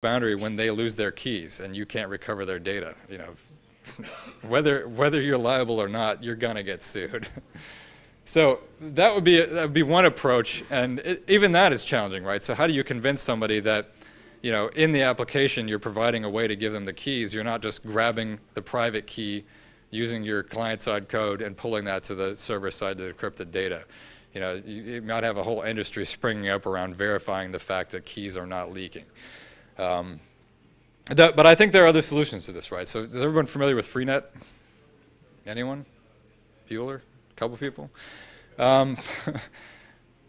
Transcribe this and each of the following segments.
boundary when they lose their keys and you can't recover their data. You know, whether you're liable or not, you're gonna get sued. So that would be one approach, and even that is challenging, right? So how do you convince somebody that, you know, in the application you're providing a way to give them the keys? You're not just grabbing the private key, using your client-side code and pulling that to the server side to decrypt the data. You know, you might have a whole industry springing up around verifying the fact that keys are not leaking. But I think there are other solutions to this, right? So is everyone familiar with Freenet? Anyone? Bueller? A couple people?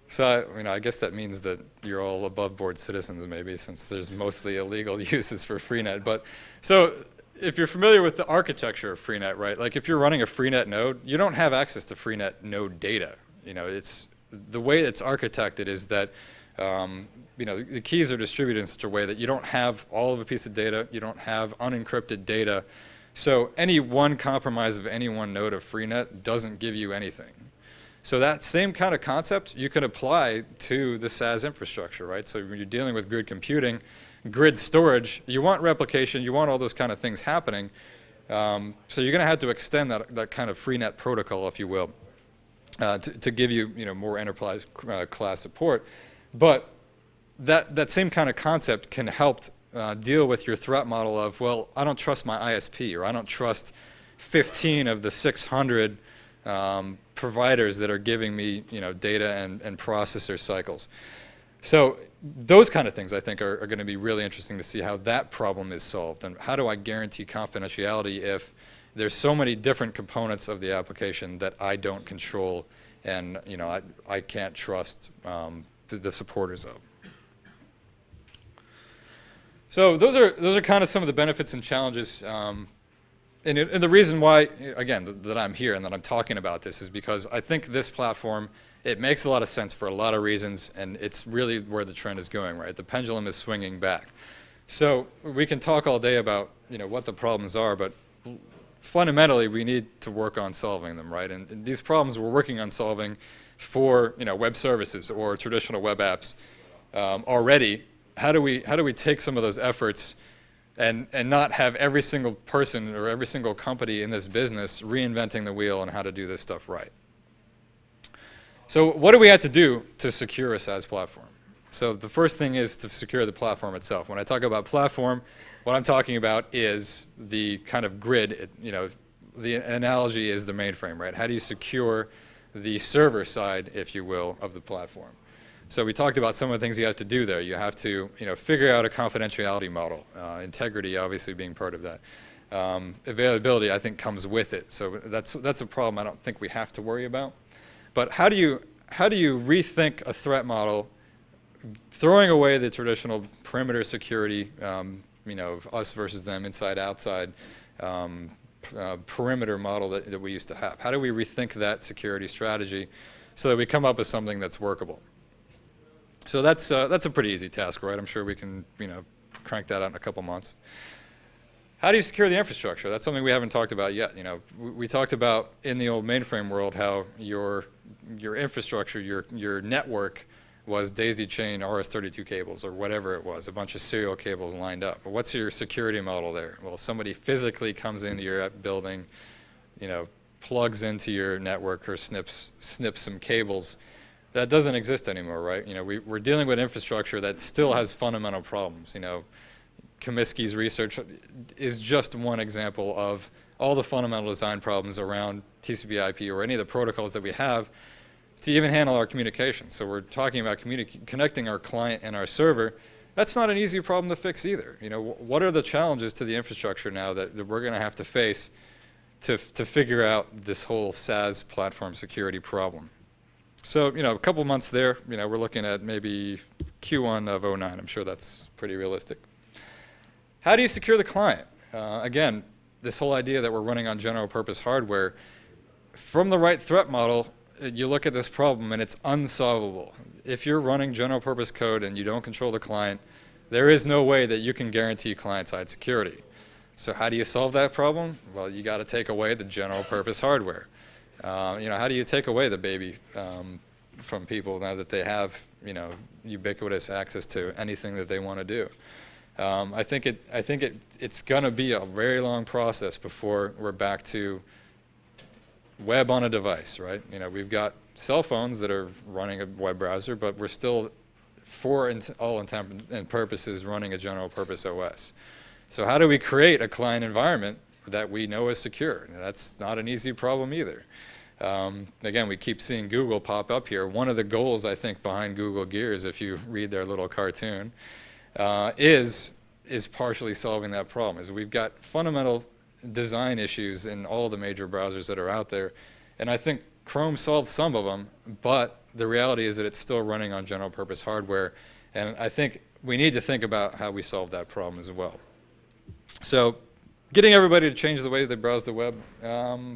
So I guess that means that you're all above board citizens maybe, since there's mostly illegal uses for Freenet. But so if you're familiar with the architecture of Freenet, right? Like if you're running a Freenet node, you don't have access to Freenet node data. You know, it's the way it's architected is that you know, the keys are distributed in such a way that you don't have all of a piece of data, you don't have unencrypted data. So any one compromise of any one node of Freenet doesn't give you anything. So that same kind of concept you can apply to the SaaS infrastructure, right? So when you're dealing with grid computing, grid storage, you want replication, you want all those kind of things happening. So you're going to have to extend that kind of Freenet protocol, if you will, to give you, you know, more enterprise class support. But that same kind of concept can help deal with your threat model of, well, I don't trust my ISP, or I don't trust 15 of the 600 providers that are giving me, you know, data and processor cycles. So those kind of things I think are going to be really interesting to see how that problem is solved, and how do I guarantee confidentiality if there's so many different components of the application that I don't control, and, you know, I can't trust the supporters of. So those are kind of some of the benefits and challenges. And the reason why, again, that I'm here and that I'm talking about this is because I think this platform, it makes a lot of sense for a lot of reasons, and it's really where the trend is going, right? The pendulum is swinging back. So we can talk all day about, you know, what the problems are, but fundamentally we need to work on solving them, right? And these problems we're working on solving for, you know, web services or traditional web apps already. How do we take some of those efforts and not have every single person or every single company in this business reinventing the wheel on how to do this stuff right? So what do we have to do to secure a SaaS platform? So the first thing is to secure the platform itself. When I talk about platform, what I'm talking about is the kind of grid. You know, the analogy is the mainframe, right? How do you secure the server side, if you will, of the platform? So we talked about some of the things you have to do there. You have to, you know, figure out a confidentiality model, integrity obviously being part of that. Availability, I think, comes with it. So that's a problem I don't think we have to worry about. But how do you rethink a threat model, throwing away the traditional perimeter security, you know, us versus them, inside outside perimeter model that we used to have? How do we rethink that security strategy so that we come up with something that's workable? So that's a pretty easy task, right? I'm sure we can, you know, crank that out in a couple months. How do you secure the infrastructure? That's something we haven't talked about yet. You know, we talked about in the old mainframe world how your infrastructure, your network was daisy chain RS-32 cables or whatever it was, a bunch of serial cables lined up. But what's your security model there? Well, somebody physically comes into your building, you know, plugs into your network or snips some cables. That doesn't exist anymore, right? You know, we're dealing with infrastructure that still has fundamental problems. You know, Comiskey's research is just one example of all the fundamental design problems around TCP/IP or any of the protocols that we have to even handle our communication. So we're talking about connecting our client and our server. That's not an easy problem to fix either. You know, what are the challenges to the infrastructure now that we're going to have to face to figure out this whole SaaS platform security problem? So, you know, a couple months there, you know, we're looking at maybe Q1 of '09. I'm sure that's pretty realistic. How do you secure the client? Again, this whole idea that we're running on general purpose hardware, from the right threat model, you look at this problem and it's unsolvable. If you're running general purpose code and you don't control the client, there is no way that you can guarantee client-side security. So how do you solve that problem? Well, you got to take away the general purpose hardware. You know, how do you take away the baby from people now that they have, you know, ubiquitous access to anything that they want to do? I think it's going to be a very long process before we're back to web on a device, right? You know, we've got cell phones that are running a web browser, but we're still, for all intent and purposes, running a general purpose OS. So how do we create a client environment that we know is secure? And that's not an easy problem either. Again, we keep seeing Google pop up here. One of the goals, I think, behind Google Gears, if you read their little cartoon, is partially solving that problem. Is we've got fundamental design issues in all the major browsers that are out there, and I think Chrome solved some of them, but the reality is that it's still running on general purpose hardware, and I think we need to think about how we solve that problem as well. So getting everybody to change the way they browse the web,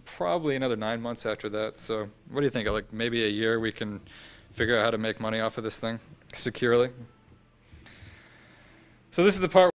probably another 9 months after that. So what do you think? Like maybe a year we can figure out how to make money off of this thing securely? So this is the part